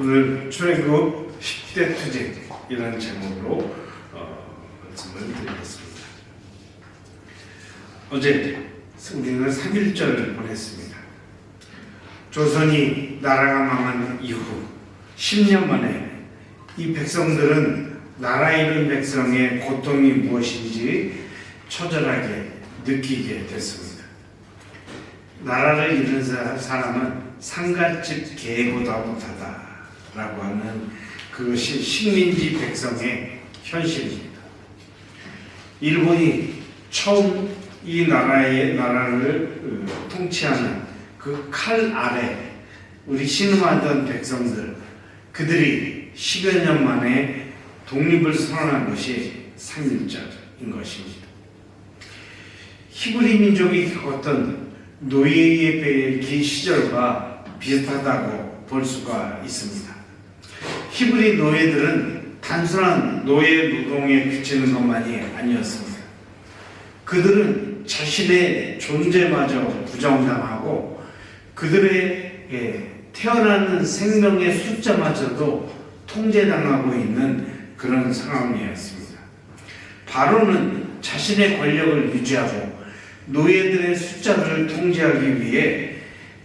오늘 출애굽 10대 투쟁이라는 제목으로 말씀을 드리겠습니다. 어제 성경은 3.1절을 보냈습니다. 조선이 나라가 망한 이후 10년 만에 이 백성들은 나라 잃은 백성의 고통이 무엇인지 처절하게 느끼게 됐습니다. 나라를 잃은 사람은 상갓집 개보다 못하다 라고 하는 그것이 식민지 백성의 현실입니다. 일본이 처음 이 나라를 통치하는 그 칼 아래 우리 신음하던 백성들, 그들이 10여 년 만에 독립을 선언한 것이 3.1절인 것입니다. 히브리 민족이 겪었던 노예에 배긴 시절과 비슷하다고 볼 수가 있습니다. 히브리 노예들은 단순한 노예 노동에 그치는 것만이 아니었습니다. 그들은 자신의 존재마저 부정당하고 그들의 태어나는 생명의 숫자마저도 통제당하고 있는 그런 상황이었습니다. 바로는 자신의 권력을 유지하고 노예들의 숫자를 통제하기 위해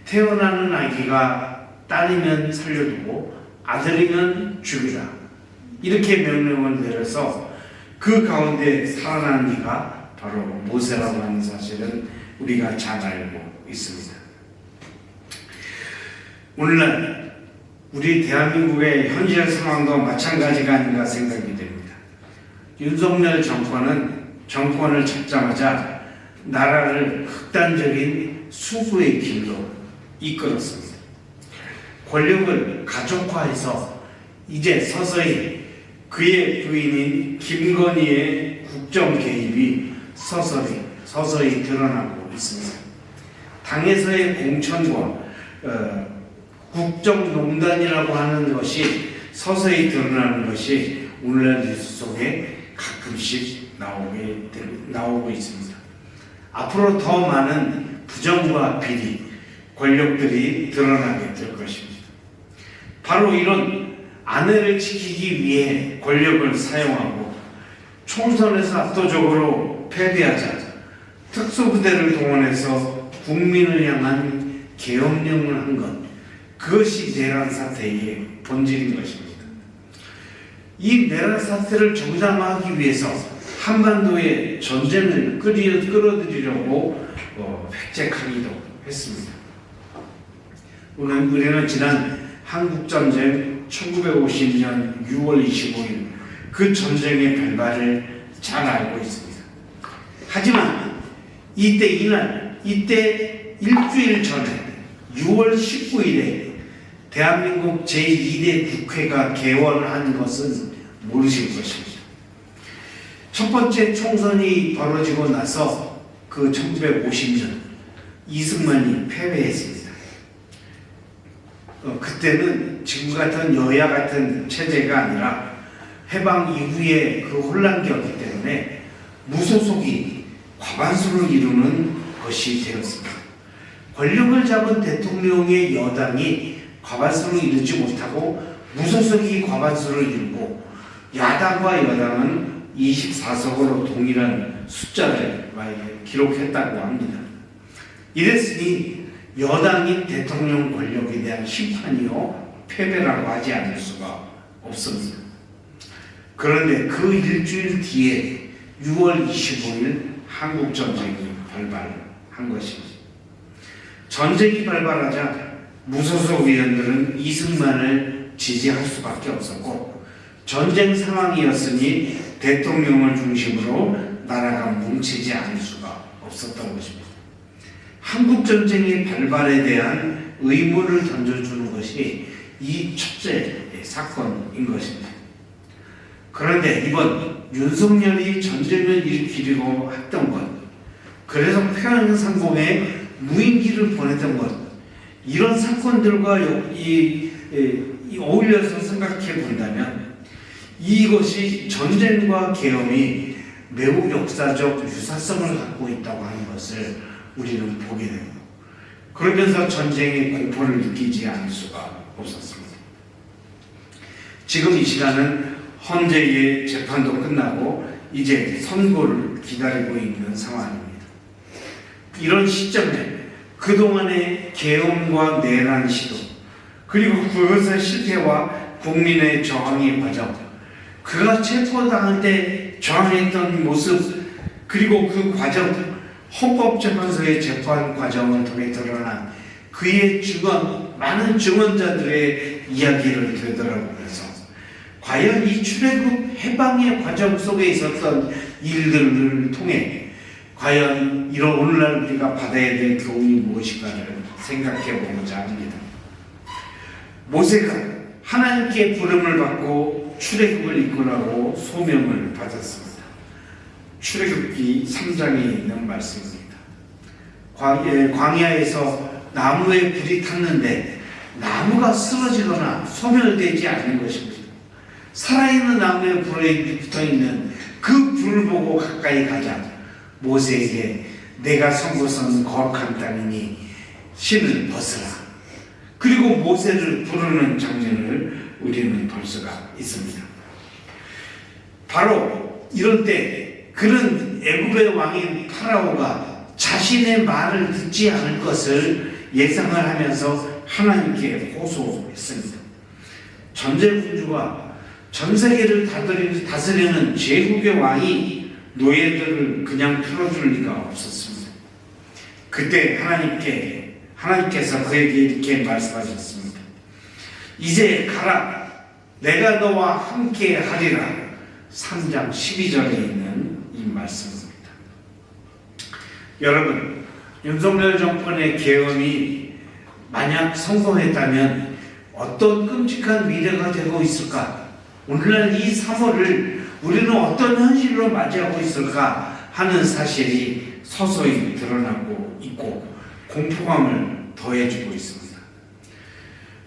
태어나는 아기가 딸이면 살려두고 아들이면 죽이라, 이렇게 명령을 내려서 그 가운데 살아난 이가 바로 모세라고 하는 사실은 우리가 잘 알고 있습니다. 오늘날 우리 대한민국의 현실 상황도 마찬가지가 아닌가 생각이 됩니다. 윤석열 정권을 잡자마자 나라를 극단적인 수구의 길로 이끌었습니다. 권력을 가족화해서 이제 서서히 그의 부인인 김건희의 국정 개입이 서서히 드러나고 있습니다. 당에서의 공천과 국정농단이라고 하는 것이 서서히 드러나는 것이 오늘날 뉴스 속에 가끔씩 나오고 있습니다. 앞으로 더 많은 부정과 비리, 권력들이 드러나게 될 것입니다. 바로 이런 아내를 지키기 위해 권력을 사용하고 총선에서 압도적으로 패배하자 특수부대를 동원해서 국민을 향한 계엄령을 한 것, 그것이 내란 사태의 본질인 것입니다. 이 내란 사태를 정상화하기 위해서 한반도에 전쟁을 끌어들이려고 획책하기도 했습니다. 우리는 지난 한국전쟁 1950년 6월 25일 그 전쟁의 발발을 잘 알고 있습니다. 하지만 이때 일주일 전에 6월 19일에 대한민국 제2대 국회가 개원한 것은 모르실 것입니다. 첫 번째 총선이 벌어지고 나서 그 1950년 이승만이 패배했습니다. 그때는 지금 같은 여야 같은 체제가 아니라 해방 이후의 그 혼란기였기 때문에 무소속이 과반수를 이루는 것이 되었습니다. 권력을 잡은 대통령의 여당이 과반수를 이루지 못하고 무소속이 과반수를 이루고 야당과 여당은 24석으로 동일한 숫자를 기록했다고 합니다. 이랬으니 여당인 대통령 권력에 대한 심판이요 패배라고 하지 않을 수가 없습니다. 그런데 그 일주일 뒤에 6월 25일 한국전쟁이 발발한 것입니다. 전쟁이 발발하자 무소속 의원들은 이승만을 지지할 수밖에 없었고 전쟁 상황이었으니 대통령을 중심으로 나라가 뭉치지 않을 수가 없었던 것입니다. 한국전쟁의 발발에 대한 의문을 던져주는 것이 이 첫째 사건인 것입니다. 그런데 이번 윤석열이 전쟁을 일으키려고 했던 것, 그래서 평양상공에 무인기를 보냈던 것, 이런 사건들과 어울려서 생각해 본다면 이것이 전쟁과 계엄이 매우 역사적 유사성을 갖고 있다고 하는 것을 우리는 보게 됩니다. 그러면서 전쟁의 공포를 느끼지 않을 수가 없었습니다. 지금 이 시간은 헌재의 재판도 끝나고 이제 선고를 기다리고 있는 상황입니다. 이런 시점에 그동안의 계엄과 내란 시도, 그리고 그것의 실패와 국민의 저항의 과정, 그가 체포당할 때 저항했던 모습, 그리고 그 과정, 헌법재판소의 재판 과정을 통해 드러난 그의 많은 증언자들의 이야기를 되돌아보면서 과연 이 출애굽 해방의 과정 속에 있었던 일들을 통해 과연 이런 오늘날 우리가 받아야 될 교훈이 무엇인가를 생각해 보고자 합니다. 모세가 하나님께 부름을 받고 출애굽을 이끌라고 소명을 받았습니다. 출애굽기 3장에 있는 말씀입니다. 광야에서 나무에 불이 탔는데 나무가 쓰러지거나 소멸되지 않는 것입니다. 살아있는 나무에 불에 붙어있는 그 불을 보고 가까이 가자 모세에게 내가 선고선 거룩한 땅이니 신을 벗으라. 그리고 모세를 부르는 장면을 우리는 볼 수가 있습니다. 바로 이런 때 그는 애굽의 왕인 파라오가 자신의 말을 듣지 않을 것을 예상을 하면서 하나님께 호소했습니다. 전제군주가 전 세계를 다스리는 제국의 왕이 노예들을 그냥 풀어줄 리가 없었습니다. 그때 하나님께서 그에게 이렇게 말씀하셨습니다. 이제 가라. 내가 너와 함께 하리라. 3장 12절에 있는 이 말씀입니다. 여러분, 윤석열 정권의 계엄이 만약 성공했다면 어떤 끔찍한 미래가 되고 있을까? 오늘날 이 3월을 우리는 어떤 현실로 맞이하고 있을까 하는 사실이 서서히 드러나고 있고 공포감을 더해주고 있습니다.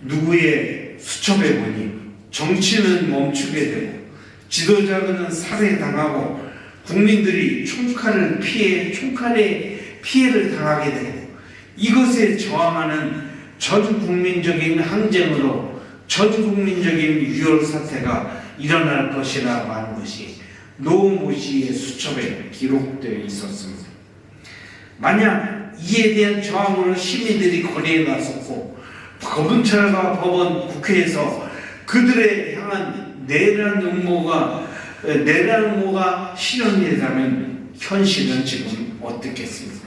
누구의 수첩에 보니 정치는 멈추게 되고 지도자들은 살해당하고 국민들이 총칼의 피해를 당하게 되고 이것에 저항하는 전 국민적인 항쟁으로 전 국민적인 유혈 사태가 일어날 것이라고 하는 것이 노모시의 수첩에 기록되어 있었습니다. 만약 이에 대한 저항으로 시민들이 거리에 나섰고 검찰과 법원, 국회에서 그들에 향한 내란 음모가 실현되다면 현실은 지금 어떻겠습니까?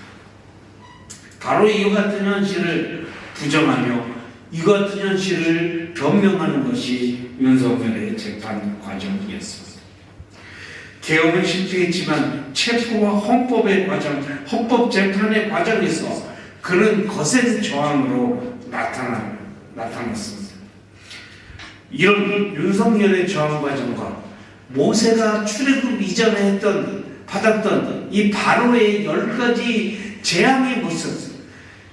바로 이와 같은 현실을 부정하며 이와 같은 현실을 변명하는 것이 윤석열의 재판 과정이었습니다. 계엄은 실패했지만 체포와 헌법 재판의 과정에서 그는 거센 저항으로 나타났습니다. 이런 윤석열의 저항 과정과 모세가 출애굽 이전에 받았던 이 바로의 10가지 재앙의 모습,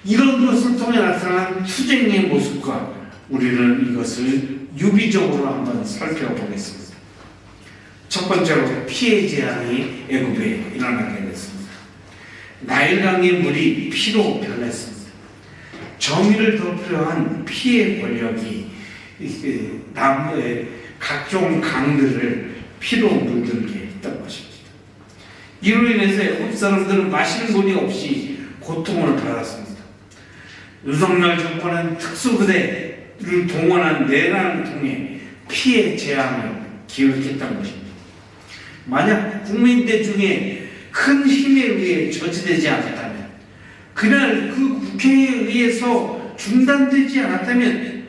이런 것을 통해 나타난 투쟁의 모습과 우리는 이것을 유비적으로 한번 살펴보겠습니다. 첫 번째로 피해 재앙이 애굽에 일어나게 됐습니다. 나일강의 물이 피로 변했습니다. 정의를 덮으려한 피해 권력이 남부의 각종 강들을 피로 물들게 했던 것입니다. 이로 인해서 애굽 사람들은 마실 물이 없이 고통을 받았습니다. 윤석열 정권은 특수부대를 동원한 내란을 통해 피해 재앙을 기획했던 것입니다. 만약 국민대 중에 큰 힘에 의해 저지되지 않았다면, 그날 그 국회에 의해서 중단되지 않았다면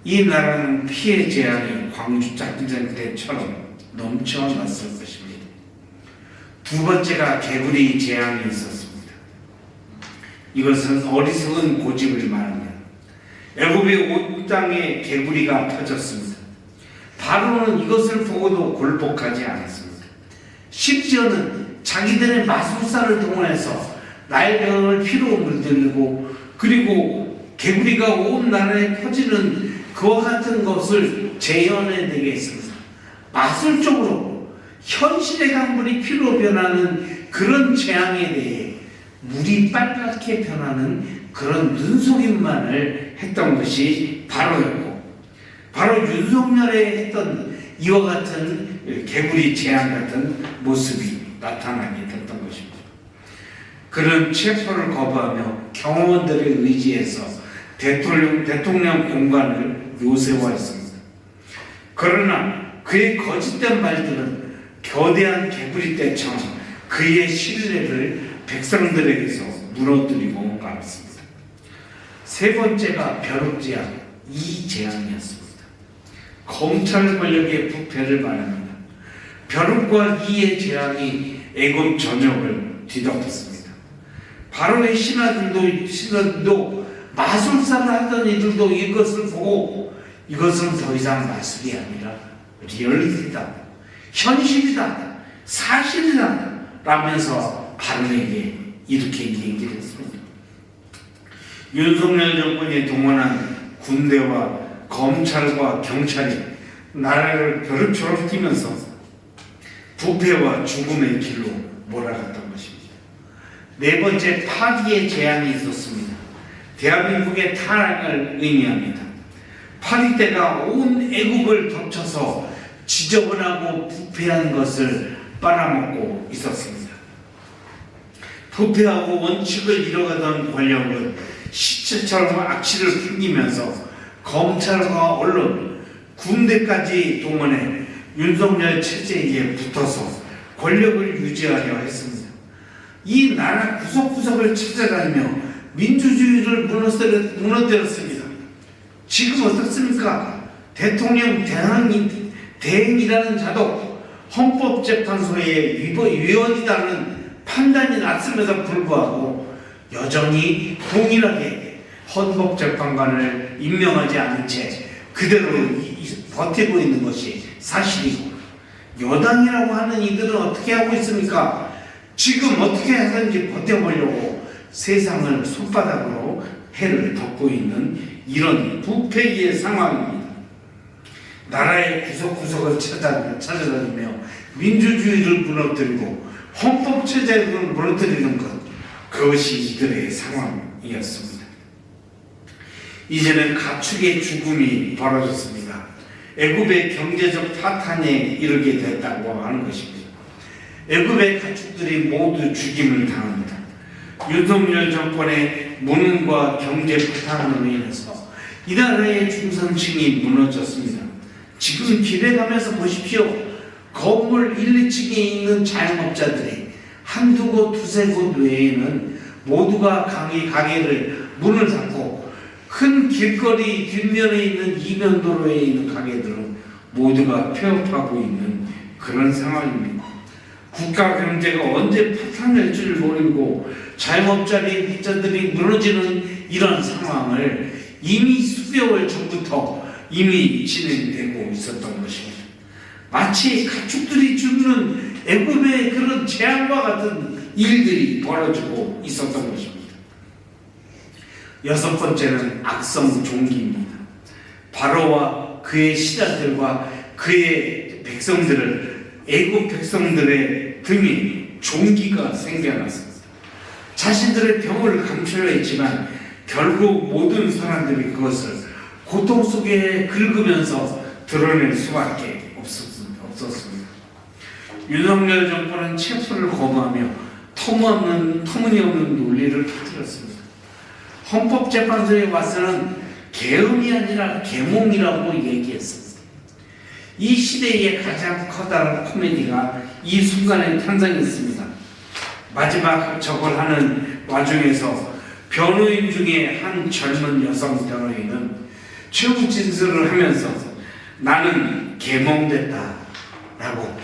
이 나라는 피해 재앙이 광주 짝전쟁 때처럼 넘쳐났을 것입니다. 두 번째가 개구리 재앙이 있었습니다. 이것은 어리석은 고집을 말합니다. 애굽의 온 땅에 개구리가 터졌습니다. 바로는 이것을 보고도 굴복하지 않았습니다. 심지어는 자기들의 마술사를 동원해서 나일강을 피로 물들이고 그리고 개구리가 온 나라에 퍼지는 그와 같은 것을 재현해내게 했습니다. 마술적으로 현실의 강물이 피로 변하는 그런 재앙에 대해 물이 빨갛게 변하는 그런 눈속임만을 했던 것이 바로였고, 바로 윤석열의 했던 이와 같은 개구리 재앙 같은 모습이 나타나게 됐던 것입니다. 그는 체포를 거부하며 경호원들의 의지에서 대통령 공간을 요새화했습니다. 그러나 그의 거짓된 말들은 거대한 개구리떼처럼 그의 신뢰를 백성들에게서 무너뜨리고 말았습니다. 세 번째가 벼룩재앙 이재앙이었습니다. 검찰 권력의 부패를 말합니다. 벼룩과 이의 재앙이 애굽 전역을 뒤덮었습니다. 바로의 신하들도 마술사를 하던 이들도 이것을 보고 이것은 더 이상 마술이 아니라 리얼리티다, 현실이다, 사실이다 라면서 바로에게 이렇게 얘기를 했습니다. 윤석열 정권이 동원한 군대와 검찰과 경찰이 나라를 벼룩처럼 뛰면서 부패와 죽음의 길로 몰아갔던 것입니다. 네 번째, 파리의 재앙이 있었습니다. 대한민국의 타락을 의미합니다. 파리 때가 온 애국을 덮쳐서 지저분하고 부패한 것을 빨아먹고 있었습니다. 부패하고 원칙을 잃어가던 권력은 시체처럼 악취를 풍기면서 검찰과 언론, 군대까지 동원해 윤석열 체제에 붙어서 권력을 유지하려 했습니다. 이 나라 구석구석을 찾아다니며 민주주의를 무너뜨렸습니다. 지금 어떻습니까? 대통령 대행이라는 자도 헌법재판소의 위원이라는 판단이 났음에도 불구하고 여전히 동일하게 헌법재판관을 임명하지 않은 채 그대로 버티고 있는 것이 사실이고, 여당이라고 하는 이들은 어떻게 하고 있습니까? 지금 어떻게 하든지 버텨보려고 세상을 손바닥으로 해를 덮고 있는 이런 부패의 상황입니다. 나라의 구석구석을 찾아다니며 민주주의를 무너뜨리고 헌법체제를 무너뜨리는 것, 그것이 이들의 상황이었습니다. 이제는 가축의 죽음이 벌어졌습니다. 애굽의 경제적 파탄에 이르게 됐다고 하는 것입니다. 애굽의 가축들이 모두 죽임을 당합니다. 윤석열 정권의 무능과 경제 파탄으로 인해서 이 나라의 중산층이 무너졌습니다. 지금 길에 가면서 보십시오. 건물 1, 2층에 있는 자영업자들이 한두 곳, 두세 곳 외에는 모두가 가게를 문을 닫고, 큰 길거리 뒷면에 있는 이면도로에 있는 가게들은 모두가 폐업하고 있는 그런 상황입니다. 국가 경제가 언제 파탄날 줄 모르고 자영업자들이 무너지는 이런 상황을 이미 수개월 전부터 이미 진행되고 있었던 것입니다. 마치 가축들이 죽는 애굽의 그런 재앙과 같은 일들이 벌어지고 있었던 것입니다. 여섯 번째는 악성 종기입니다. 바로와 그의 신하들과 그의 백성들을, 애굽 백성들의 등에 종기가 생겨났습니다. 자신들의 병을 감추려 했지만 결국 모든 사람들이 그것을 고통 속에 긁으면서 드러낼 수밖에 없었습니다. 윤석열 정권은 체포를 거부하며 터무니없는 논리를 터뜨렸습니다. 헌법재판소에 와서는 계엄이 아니라 계몽이라고 얘기했습니다. 이 시대의 가장 커다란 코미디가 이 순간에 탄생했습니다. 마지막 저걸 하는 와중에서 변호인 중에 한 젊은 여성 변호인은 최후 진술을 하면서 나는 계몽됐다 라고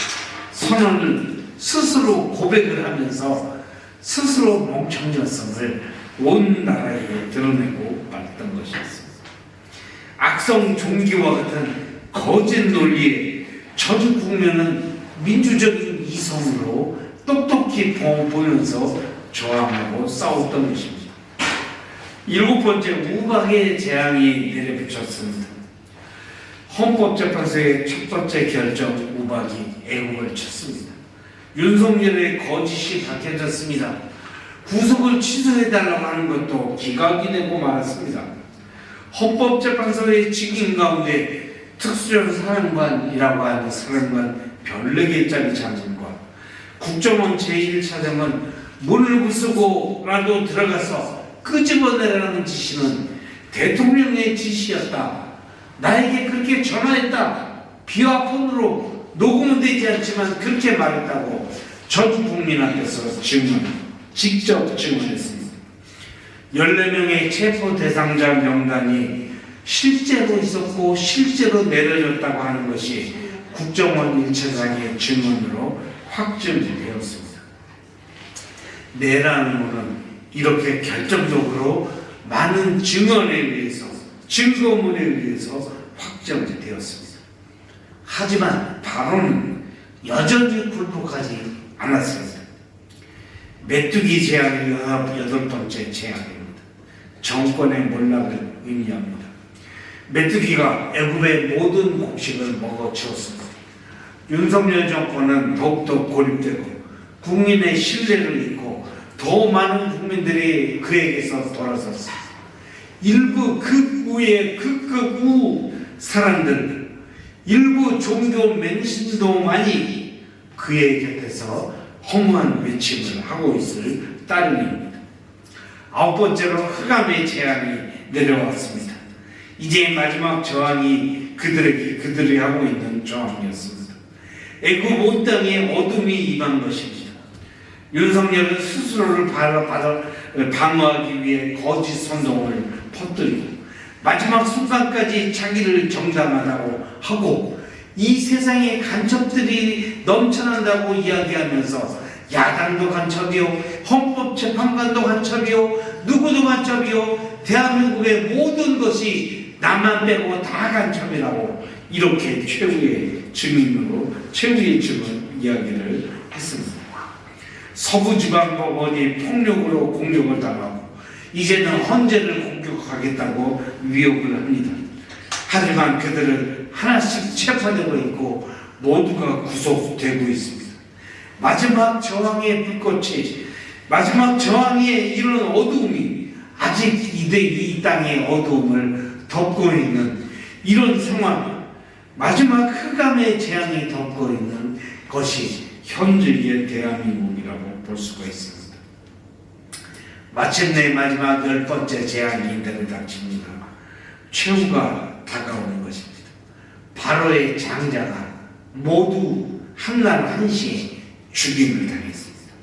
선언을 스스로 고백을 하면서 스스로 멍청녀성을 온 나라에 드러내고 말했던 것이었습니다. 악성 종기와 같은 거짓 논리에 전 국민은 민주적인 이성으로 똑똑히 보면서 저항하고 싸웠던 것입니다. 일곱 번째, 우박의 재앙이 내려비쳤습니다. 헌법재판소의 첫 번째 결정, 우박이 애국을 쳤습니다. 윤석열의 거짓이 밝혀졌습니다. 구속을 취소해달라고 하는 것도 기각이 되고 말았습니다. 헌법재판소의 직인 가운데 특수전 사령관이라고 하는 사령관 14개짜리 장군과 국정원 제1차장은 문을 부수고라도 들어가서 끄집어내라는 지시는 대통령의 지시였다. 나에게 그렇게 전화했다. 비와 폰으로 녹음은 되지 않지만 그렇게 말했다고 전 국민 앞에서 직접 증언했습니다. 14명의 체포 대상자 명단이 실제로 있었고 실제로 내려졌다고 하는 것이 국정원 1차장의 증언으로 확정되었습니다. 내라는 것은 이렇게 결정적으로 많은 증언에 의해서 증거물에 의해서 확정되었습니다. 하지만 바로는 여전히 굴복하지 않았습니다. 메뚜기 재앙이 8번째 재앙입니다. 정권의 몰락을 의미합니다. 메뚜기가 애굽의 모든 곡식을 먹어치웠습니다. 윤석열 정권은 더욱더 고립되고 국민의 신뢰를 잃고 더 많은 국민들이 그에게서 돌아섰습니다. 일부 극우의 극우 사람들, 일부 종교 맹신도만이 그의 곁에서 허무한 외침을 하고 있을 따름입니다. 9번째로 흑암의 재앙이 내려왔습니다. 이제 마지막 저항이 그들이 하고 있는 저항이었습니다. 애굽 온 땅에 어둠이 임한 것입니다. 윤석열은 스스로를 방어하기 위해 거짓 선동을 퍼뜨리고 마지막 순간까지 자기를 정당하다고 하고 이 세상에 간첩들이 넘쳐난다고 이야기하면서 야당도 간첩이요, 헌법재판관도 간첩이요, 누구도 간첩이요, 대한민국의 모든 것이 나만 빼고 다 간첩이라고 이렇게 최후의 증인 이야기를 했습니다. 서부지방법원이 폭력으로 공격을 당하고 이제는 헌재를 공격하겠다고 위협을 합니다. 하지만 그들은 하나씩 체포되고 있고 모두가 구속되고 있습니다. 마지막 저항의 불꽃이, 마지막 저항의 이런 어두움이 아직 이 땅의 어두움을 덮고 있는 이런 상황, 마지막 흑암의 재앙이 덮고 있는 것이 현재의 대한민국이라고 볼 수가 있습니다. 마침내 마지막 10번째 재앙이 내려닥칩니다. 최후가 다가오는 것입니다. 바로의 장자가 모두 한날 한시에 죽임을 당했습니다.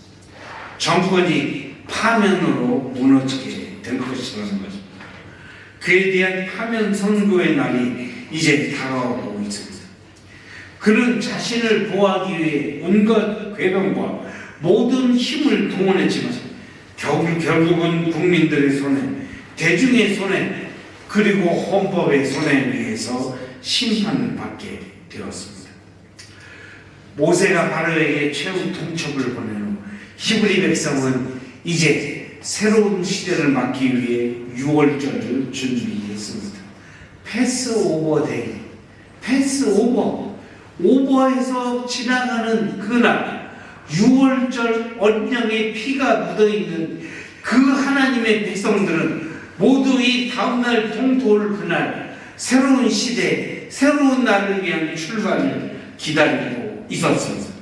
정권이 파면으로 무너지게 될 것이라는 것입니다. 그에 대한 파면 선고의 날이 이제 다가오고 있습니다. 그는 자신을 보호하기 위해 온갖 괴변과 모든 힘을 동원했지만 결국은 국민들의 손에, 대중의 손에, 그리고 헌법의 손에 의해서 심판을 받게 되었습니다. 모세가 바로에게 최후 통첩을 보낸 후 히브리 백성은 이제 새로운 시대를 맞기 위해 6월절을 준비했습니다. 패스오버 데이, 오버에서 지나가는 그날 6월절 언양의 피가 묻어있는 그 하나님의 백성들은 모두 이 다음날 통도올 그날 새로운 시대, 새로운 날을 위한 출발을 기다리고 있었습니다.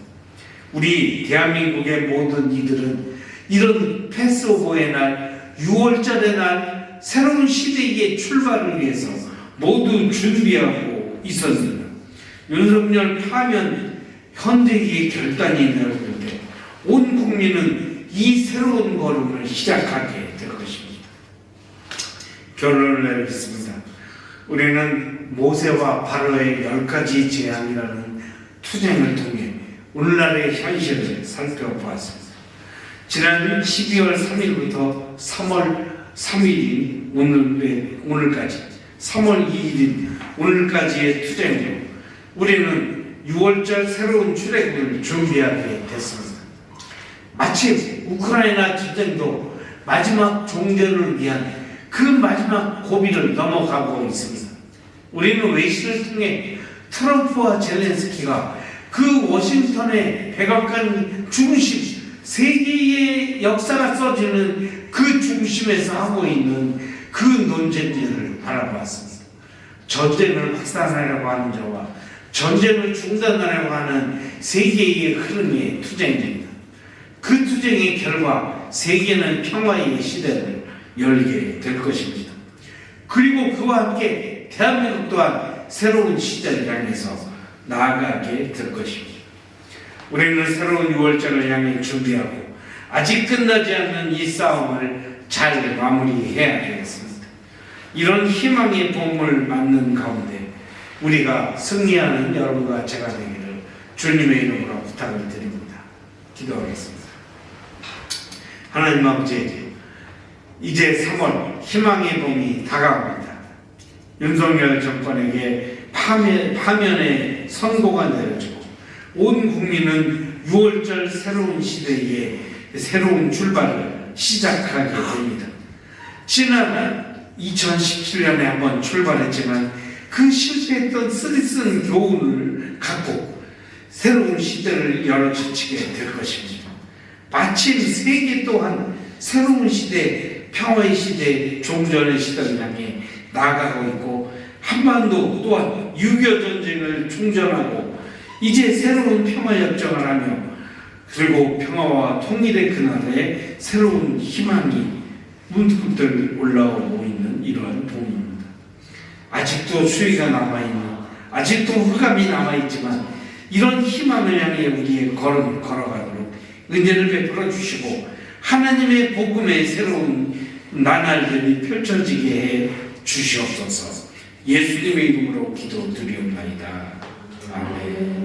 우리 대한민국의 모든 이들은 이런 패스오버의 날, 6월절의 날, 새로운 시대의 출발을 위해서 모두 준비하고 있었습니다. 윤석열 파면 현대기의 결단이 내려질 때 온 국민은 이 새로운 걸음을 시작하게 될 것입니다. 결론을 내리겠습니다. 우리는 모세와 바로의 10가지 재앙이라는 투쟁을 통해 오늘날의 현실을 살펴보았습니다. 지난 12월 3일부터 3월 3일인 오늘까지 3월 2일인 오늘까지의 투쟁으로 우리는 6월절 새로운 출애굽을 준비하게 됐습니다. 마치 우크라이나 전쟁도 마지막 종전을 위한 그 마지막 고비를 넘어가고 있습니다. 우리는 외신을 통해 트럼프와 젤렌스키가 그 워싱턴의 백악관 중심, 세계의 역사가 써지는 그 중심에서 하고 있는 그 논쟁들을 바라봤습니다. 전쟁을 확산하려고 하는 자와 전쟁을 중단하려고 하는 세계의 흐름의 투쟁입니다. 그 투쟁의 결과 세계는 평화의 시대를 열게 될 것입니다. 그리고 그와 함께 대한민국 또한 새로운 시대를 향해서 나아가게 될 것입니다. 우리는 새로운 6월절을 향해 준비하고 아직 끝나지 않는 이 싸움을 잘 마무리해야 되겠습니다. 이런 희망의 봄을 맞는 가운데 우리가 승리하는 여러분과 제가 되기를 주님의 이름으로 부탁을 드립니다. 기도하겠습니다. 하나님 아버지, 이제 3월 희망의 봄이 다가옵니다. 윤석열 정권에게 파면의 선고가 내려지고 온 국민은 6월절 새로운 시대의 새로운 출발을 시작하게 됩니다. 지난 2017년에 한번 출발했지만 그 실패했던 쓰디쓴 교훈을 갖고 새로운 시대를 열어젖히게 될 것입니다. 마침 세계 또한 새로운 시대, 평화의 시대, 종전의 시대를 향해 나아가고 있고 한반도 또한 6.25 전쟁을 충전하고 이제 새로운 평화협정을 하며 그리고 평화와 통일의 그날에 새로운 희망이 문득문득 올라오고 있는 이러한 봄입니다. 아직도 수위가 남아있는, 아직도 흑암이 남아있지만 이런 희망을 향해 우리의 걸음 걸어가도록 은혜를 베풀어 주시고 하나님의 복음의 새로운 나날들이 펼쳐지게 해 주시옵소서. 예수님의 이름으로 기도드리옵나이다. 아멘.